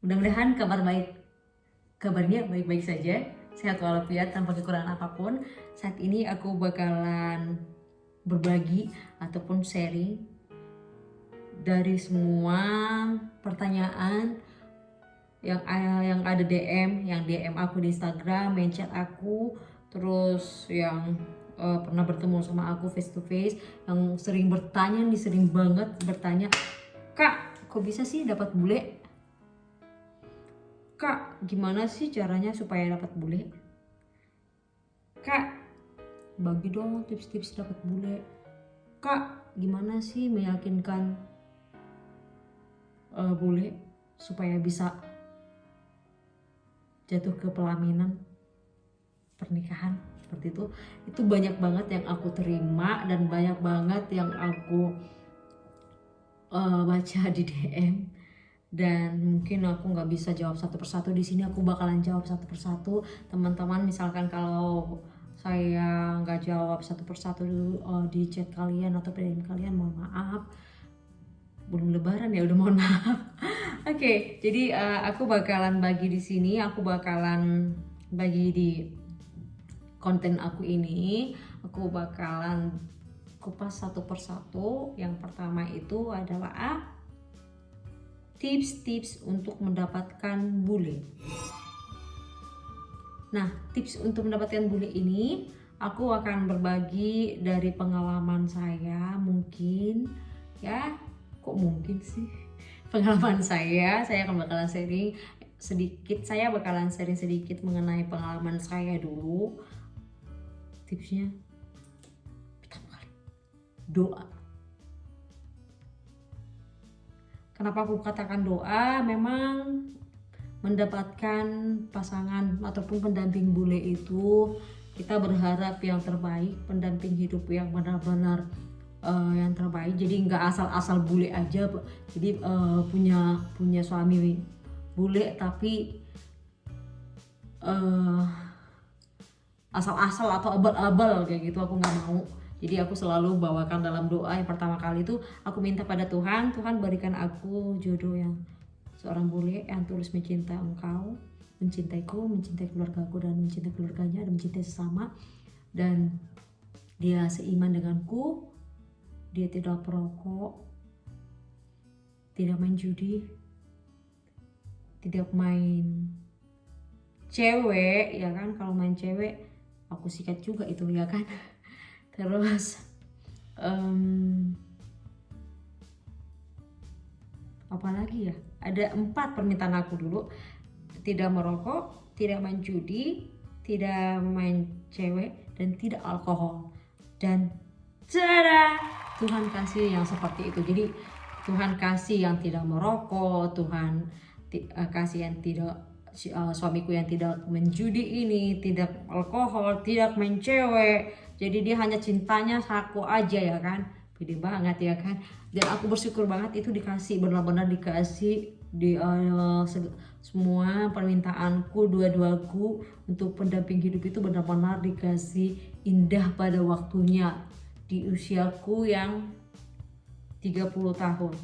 Mudah-mudahan kabarnya baik-baik saja, sehat walafiat tanpa kekurangan apapun. Saat ini aku bakalan berbagi ataupun sharing dari semua pertanyaan yang ada yang DM aku di Instagram, yang chat aku, terus yang pernah bertemu sama aku face to face, yang sering banget bertanya, "Kak, kok bisa sih dapat bule? Kak, gimana sih caranya supaya dapat bule? Kak, bagi dong tips-tips dapat bule. Kak, gimana sih meyakinkan bule supaya bisa jatuh ke pelaminan, pernikahan?" Seperti itu banyak banget yang aku terima dan banyak banget yang aku baca di DM. Dan mungkin aku nggak bisa jawab satu persatu di sini, aku bakalan jawab satu persatu. Teman-teman, misalkan kalau saya nggak jawab satu persatu di chat kalian atau DM kalian, mohon maaf. Belum lebaran ya, udah mohon maaf. Oke, jadi aku bakalan bagi di sini, aku bakalan bagi di konten aku ini, aku bakalan kupas satu persatu. Yang pertama itu adalah tips-tips untuk mendapatkan bule. Nah, tips untuk mendapatkan bule ini aku akan berbagi dari pengalaman saya, mungkin ya, kok mungkin sih? Pengalaman saya akan bakalan sharing sedikit, mengenai pengalaman saya dulu. Tipsnya pertama kali, doa. Kenapa aku katakan doa? Memang mendapatkan pasangan ataupun pendamping bule itu kita berharap yang terbaik, pendamping hidup yang benar-benar yang terbaik. Jadi nggak asal-asal bule aja. Jadi punya suami bule tapi asal-asal atau abal-abal kayak gitu, aku nggak mau. Jadi aku selalu bawakan dalam doa. Yang pertama kali itu aku minta pada Tuhan, Tuhan berikan aku jodoh yang seorang bule yang tulus mencintai Engkau, mencintaiku, mencintai keluargaku, dan mencintai keluarganya, dan mencintai sesama, dan dia seiman denganku, dia tidak perokok, tidak main judi, tidak main cewek, ya kan? Kalau main cewek aku sikat juga itu, ya kan? Terus apa lagi ya? Ada 4 permintaan aku dulu. Tidak merokok, tidak main judi, tidak main cewek, dan tidak alkohol. Dan tada! Tuhan kasih yang seperti itu. Jadi Tuhan kasih yang tidak merokok, Tuhan kasih yang tidak suamiku yang tidak menjudi ini, tidak alkohol, tidak main cewek. Jadi dia hanya cintanya aku aja, ya kan? Pede banget, ya kan? Dan aku bersyukur banget itu dikasih, benar-benar dikasih di semua permintaanku, dua-duaku untuk pendamping hidup itu benar-benar dikasih indah pada waktunya di usiaku yang 30 tahun.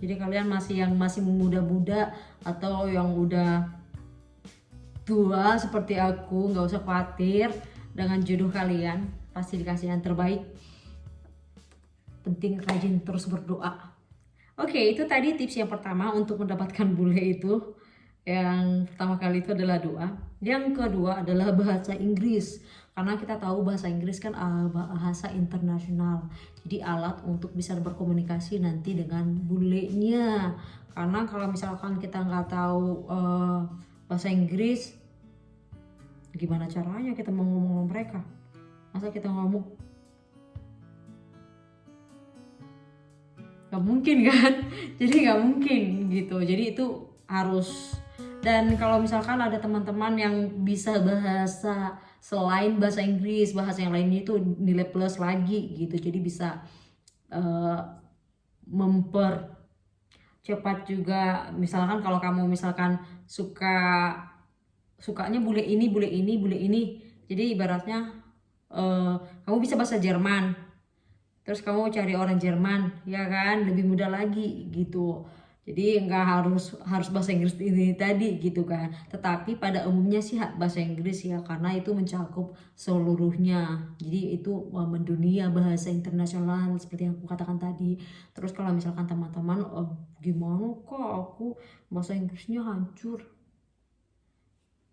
Jadi kalian masih muda-muda atau yang udah tua seperti aku, nggak usah khawatir dengan jodoh kalian, pasti dikasih yang terbaik. Penting rajin terus berdoa. Oke, itu tadi tips yang pertama untuk mendapatkan bule itu. Yang pertama kali itu adalah doa. Yang kedua adalah bahasa Inggris. Karena kita tahu bahasa Inggris kan bahasa internasional. Jadi alat untuk bisa berkomunikasi nanti dengan bulenya. Karena kalau misalkan kita nggak tahu bahasa Inggris, gimana caranya kita mau ngomong sama mereka? Masa kita ngomong? Gak mungkin kan? Jadi gak mungkin gitu. Jadi itu harus. Dan kalau misalkan ada teman-teman yang bisa bahasa selain bahasa Inggris, bahasa yang lainnya itu nilai plus lagi gitu. Jadi bisa mempercepat juga. Misalkan kalau kamu misalkan sukanya bule ini. Jadi ibaratnya kamu bisa bahasa Jerman, terus kamu cari orang Jerman, ya kan, lebih mudah lagi gitu. Jadi nggak harus bahasa Inggris ini tadi gitu kan. Tetapi pada umumnya sih bahasa Inggris ya, karena itu mencakup seluruhnya. Jadi itu mendunia, bahasa internasional seperti yang aku katakan tadi. Terus kalau misalkan teman-teman, gimana kok aku bahasa Inggrisnya hancur?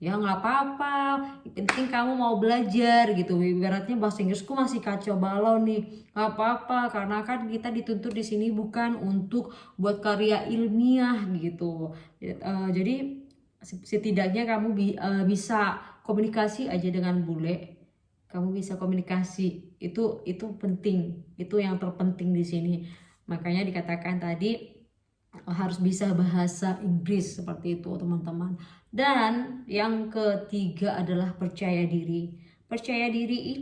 Ya nggak apa-apa, yang penting kamu mau belajar gitu. Ibaratnya bahasa Inggrisku masih kacau balau nih, nggak apa-apa, karena kan kita dituntut di sini bukan untuk buat karya ilmiah gitu. Jadi setidaknya kamu bisa komunikasi aja dengan bule. Kamu bisa komunikasi, itu penting, itu yang terpenting di sini. Makanya dikatakan tadi harus bisa bahasa Inggris seperti itu teman-teman. Dan yang ketiga adalah percaya diri. Percaya diri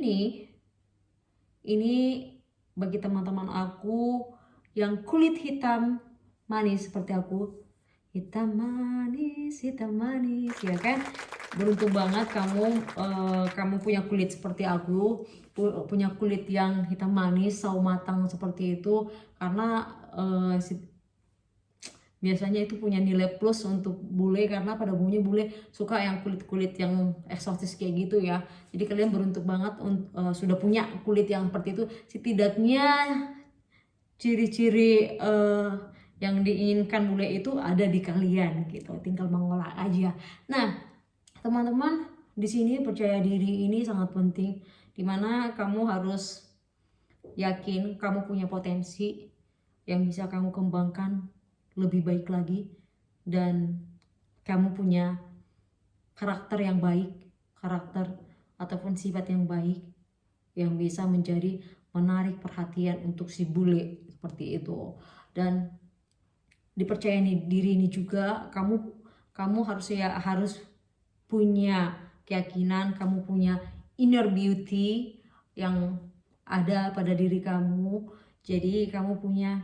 ini bagi teman-teman aku yang kulit hitam manis seperti aku, hitam manis ya kan. Beruntung banget kamu punya kulit seperti aku, punya kulit yang hitam manis sawo matang seperti itu, karena biasanya itu punya nilai plus untuk bule, karena pada umumnya bule suka yang kulit-kulit yang eksotis kayak gitu ya. Jadi kalian beruntung banget sudah punya kulit yang seperti itu. Setidaknya ciri-ciri yang diinginkan bule itu ada di kalian gitu, tinggal mengolah aja. Nah teman-teman, di sini percaya diri ini sangat penting, dimana kamu harus yakin kamu punya potensi yang bisa kamu kembangkan lebih baik lagi, dan kamu punya karakter yang baik, karakter ataupun sifat yang baik yang bisa menjadi menarik perhatian untuk si bule seperti itu. Dan dipercaya diri ini juga kamu harus punya keyakinan, kamu punya inner beauty yang ada pada diri kamu. Jadi kamu punya,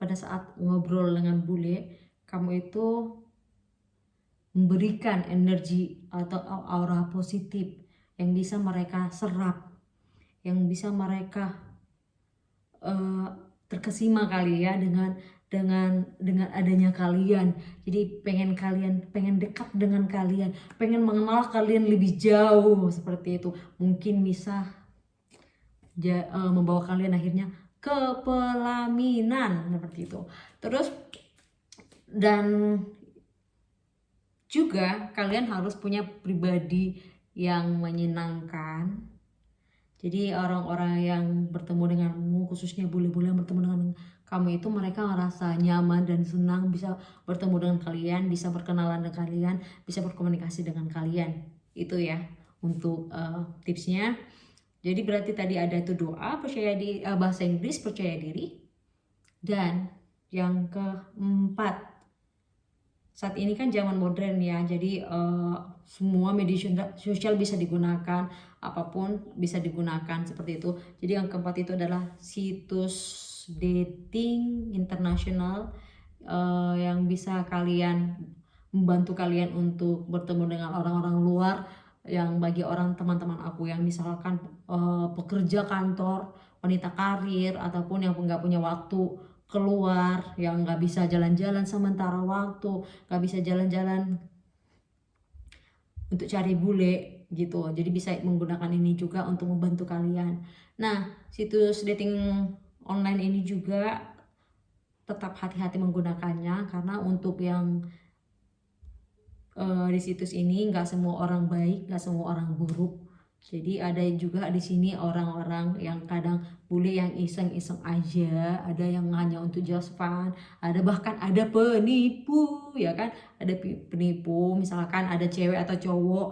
pada saat ngobrol dengan bule, kamu itu memberikan energi atau aura positif yang bisa mereka serap, yang bisa mereka terkesima kali ya dengan adanya kalian. Jadi pengen dekat dengan kalian, pengen mengenal kalian lebih jauh seperti itu. Mungkin bisa membawa kalian akhirnya ke pelaminan seperti itu. Terus dan juga kalian harus punya pribadi yang menyenangkan. Jadi orang-orang yang bertemu denganmu, khususnya bule-bule yang bertemu dengan kamu itu, mereka merasa nyaman dan senang bisa bertemu dengan kalian, bisa berkenalan dengan kalian, bisa berkomunikasi dengan kalian. Itu ya untuk tipsnya. Jadi berarti tadi ada itu doa, percaya di bahasa Inggris, percaya diri. Dan yang keempat, saat ini kan zaman modern ya, jadi semua media sosial bisa digunakan, apapun bisa digunakan seperti itu. Jadi yang keempat itu adalah situs dating internasional yang bisa membantu kalian untuk bertemu dengan orang-orang luar. Yang bagi teman-teman aku yang misalkan pekerja kantor, wanita karir, ataupun yang nggak punya waktu keluar, yang nggak bisa jalan-jalan sementara waktu, nggak bisa jalan-jalan untuk cari bule gitu. Jadi bisa menggunakan ini juga untuk membantu kalian. Nah situs dating online ini juga tetap hati-hati menggunakannya, karena untuk yang di situs ini nggak semua orang baik, nggak semua orang buruk. Jadi ada juga di sini orang-orang yang kadang bule yang iseng-iseng aja, ada yang hanya untuk just fun, bahkan ada penipu ya kan, ada penipu. Misalkan ada cewek atau cowok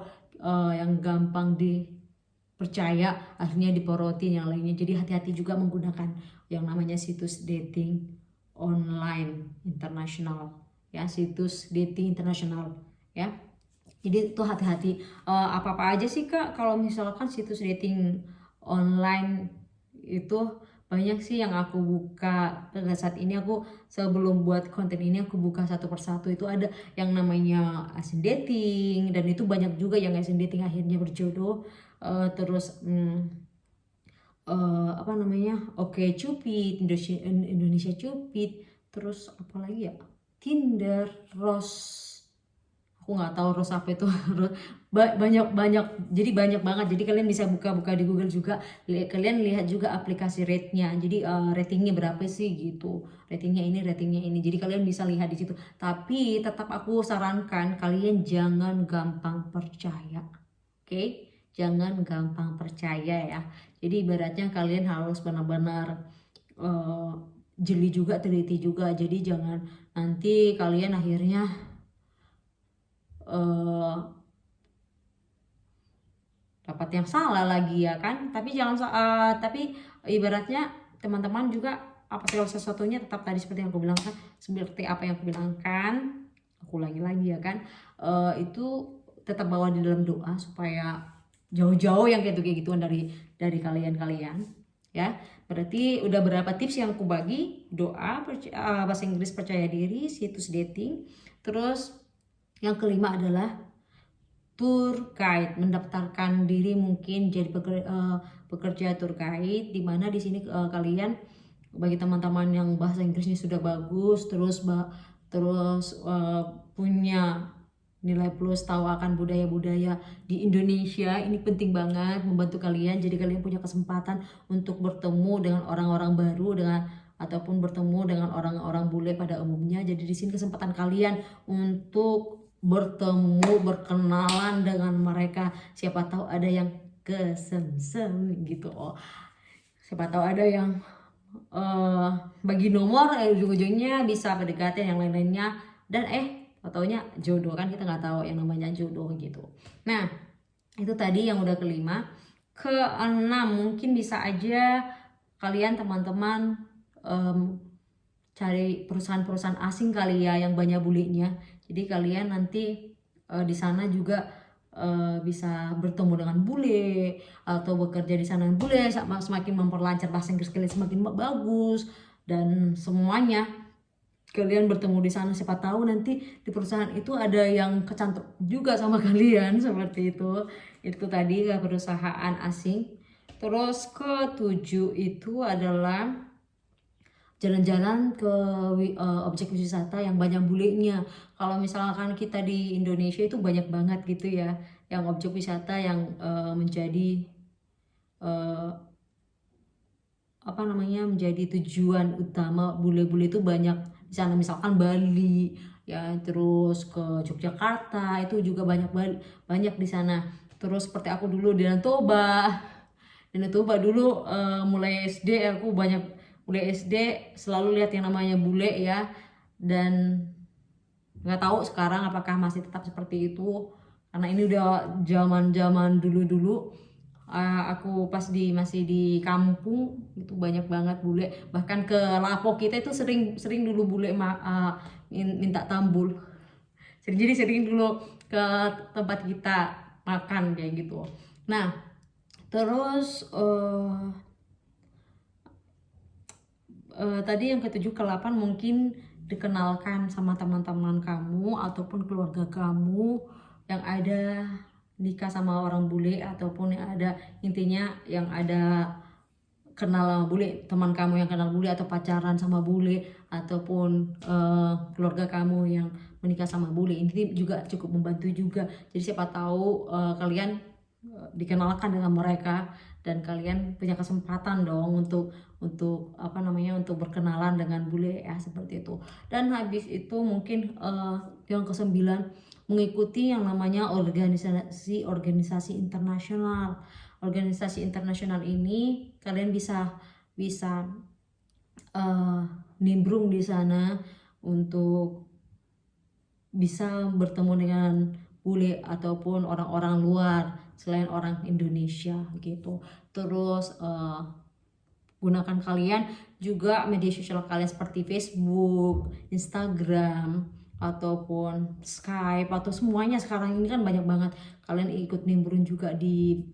yang gampang dipercaya, akhirnya diporotin yang lainnya. Jadi hati-hati juga menggunakan yang namanya situs dating online internasional ya, situs dating internasional ya. Jadi itu hati-hati. Apa-apa aja sih Kak kalau misalkan situs dating online itu banyak sih yang aku buka. Pada saat ini aku sebelum buat konten ini aku buka satu persatu. Itu ada yang namanya Asian Dating, dan itu banyak juga yang Asian Dating akhirnya berjodoh. Terus apa namanya, Oke Cupid, Indonesia Cupid, terus apa lagi ya, Tinder, Rose, aku nggak tahu Rose apa itu. Banyak banyak, jadi banyak banget. Jadi kalian bisa buka-buka di Google juga, kalian lihat juga aplikasi rate-nya, jadi ratingnya berapa sih gitu, ratingnya ini, jadi kalian bisa lihat di situ. Tapi tetap aku sarankan kalian jangan gampang percaya, oke? Jangan gampang percaya ya. Jadi ibaratnya kalian harus benar-benar eh, jeli juga, teliti juga. Jadi jangan nanti kalian akhirnya eh, dapat yang salah lagi ya kan. Tapi jangan tapi ibaratnya teman-teman juga apa segala sesuatunya tetap tadi seperti yang aku bilang kan, seperti apa yang aku bilangkan, aku lagi ya kan, itu tetap bawa di dalam doa supaya jauh-jauh yang kayak gituan dari kalian ya. Berarti udah berapa tips yang aku bagi: doa, bahasa Inggris, percaya diri, situs dating. Terus yang kelima adalah tour guide, mendaftarkan diri mungkin jadi pekerja tour guide, di mana di sini kalian, bagi teman-teman yang bahasa Inggrisnya sudah bagus, terus punya nilai plus, tahu akan budaya-budaya di Indonesia, ini penting banget membantu kalian. Jadi kalian punya kesempatan untuk bertemu dengan orang-orang baru, ataupun bertemu dengan orang-orang bule pada umumnya. Jadi di sini kesempatan kalian untuk bertemu, berkenalan dengan mereka. Siapa tahu ada yang kesemsem gitu. Siapa tahu ada yang bagi nomor, ujung-ujungnya bisa PDKT yang lain-lainnya, dan taunya jodoh kan, kita nggak tahu yang namanya jodoh gitu. Nah, itu tadi yang udah kelima. Keenam, mungkin bisa aja kalian teman-teman cari perusahaan-perusahaan asing kali ya yang banyak bulenya. Jadi kalian nanti di sana juga bisa bertemu dengan bule atau bekerja di sana dengan bule, semakin memperlancar bahasa Inggris kalian semakin bagus, dan semuanya kalian bertemu di sana. Siapa tahu nanti di perusahaan itu ada yang kecantol juga sama kalian seperti itu. Itu tadi perusahaan asing. Terus ketujuh itu adalah jalan-jalan ke objek wisata yang banyak bulenya. Kalau misalkan kita di Indonesia itu banyak banget gitu ya, yang objek wisata yang menjadi menjadi tujuan utama bule-bule itu banyak di sana. Misalkan Bali ya, terus ke Yogyakarta itu juga banyak di sana. Terus seperti aku dulu di Danau Toba dulu, mulai SD selalu lihat yang namanya bule ya, dan nggak tahu sekarang apakah masih tetap seperti itu, karena ini udah zaman dulu. Aku pas masih di kampung itu banyak banget bule, bahkan ke Lapo kita itu sering dulu bule minta tambul. Jadi sering dulu ke tempat kita makan kayak gitu. Nah, terus tadi yang ketujuh, ke-8 mungkin dikenalkan sama teman-teman kamu ataupun keluarga kamu yang ada nikah sama orang bule, ataupun yang ada, intinya yang ada kenal sama bule, teman kamu yang kenal bule atau pacaran sama bule, ataupun keluarga kamu yang menikah sama bule. Ini juga cukup membantu juga. Jadi siapa tahu kalian dikenalkan dengan mereka, dan kalian punya kesempatan dong untuk untuk berkenalan dengan bule ya, seperti itu. Dan habis itu mungkin yang ke-9, mengikuti yang namanya organisasi internasional. Organisasi internasional ini kalian bisa nimbrung di sana untuk bisa bertemu dengan bule ataupun orang-orang luar selain orang Indonesia gitu. Terus gunakan kalian juga media sosial kalian seperti Facebook, Instagram, ataupun Skype, atau semuanya sekarang ini kan banyak banget. Kalian ikut nimbrung juga di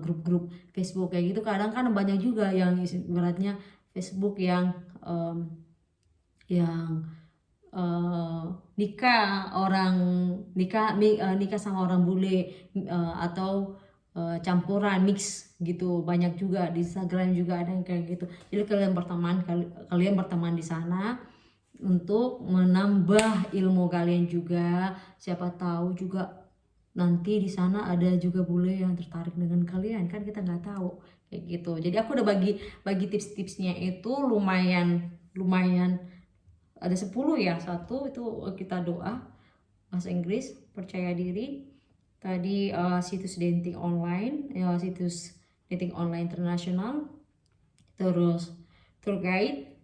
grup-grup Facebook kayak gitu. Kadang kan banyak juga yang ibaratnya Facebook yang nikah sama orang bule, atau campuran mix gitu. Banyak juga di Instagram juga ada yang kayak gitu. Jadi kalian berteman di sana untuk menambah ilmu kalian juga. Siapa tahu juga nanti di sana ada juga bule yang tertarik dengan kalian, kan kita nggak tahu kayak gitu. Jadi aku udah bagi tips-tipsnya itu lumayan ada 10 ya. Satu itu kita doa, bahasa Inggris, percaya diri. Tadi situs dating online, ya, situs dating online internasional, terus tour guide,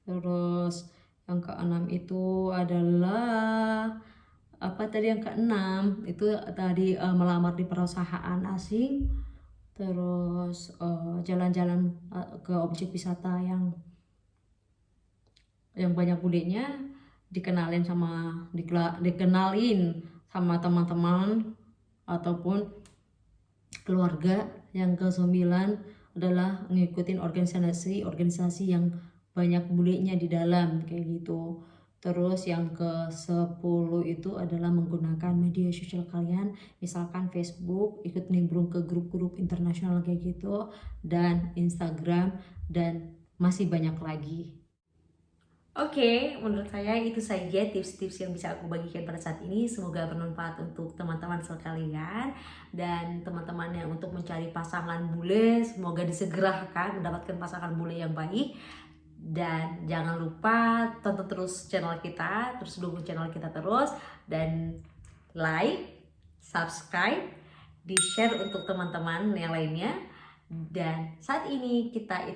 terus yang keenam itu adalah apa tadi, yang keenam itu tadi melamar di perusahaan asing, terus jalan-jalan ke objek wisata yang banyak budenya, dikenalin sama teman-teman ataupun keluarga. Yang ke-9 adalah ngikutin organisasi yang banyak budenya di dalam kayak gitu. Terus yang ke-10 itu adalah menggunakan media sosial kalian, misalkan Facebook, ikut nimbrung ke grup-grup internasional kayak gitu, dan Instagram, dan masih banyak lagi. Oke, menurut saya itu saja tips-tips yang bisa aku bagikan pada saat ini. Semoga bermanfaat untuk teman-teman sekalian dan teman-teman yang untuk mencari pasangan bule. Semoga disegerakan mendapatkan pasangan bule yang baik. Dan jangan lupa tonton terus channel kita, terus dukung channel kita terus, dan like, subscribe, di-share untuk teman-teman yang lainnya. Dan saat ini kita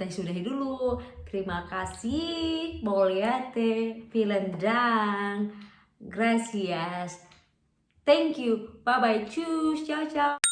sudahi dulu. Terima kasih, Moliate, vielen Dank, gracias, thank you, bye bye, tschüss, ciao ciao.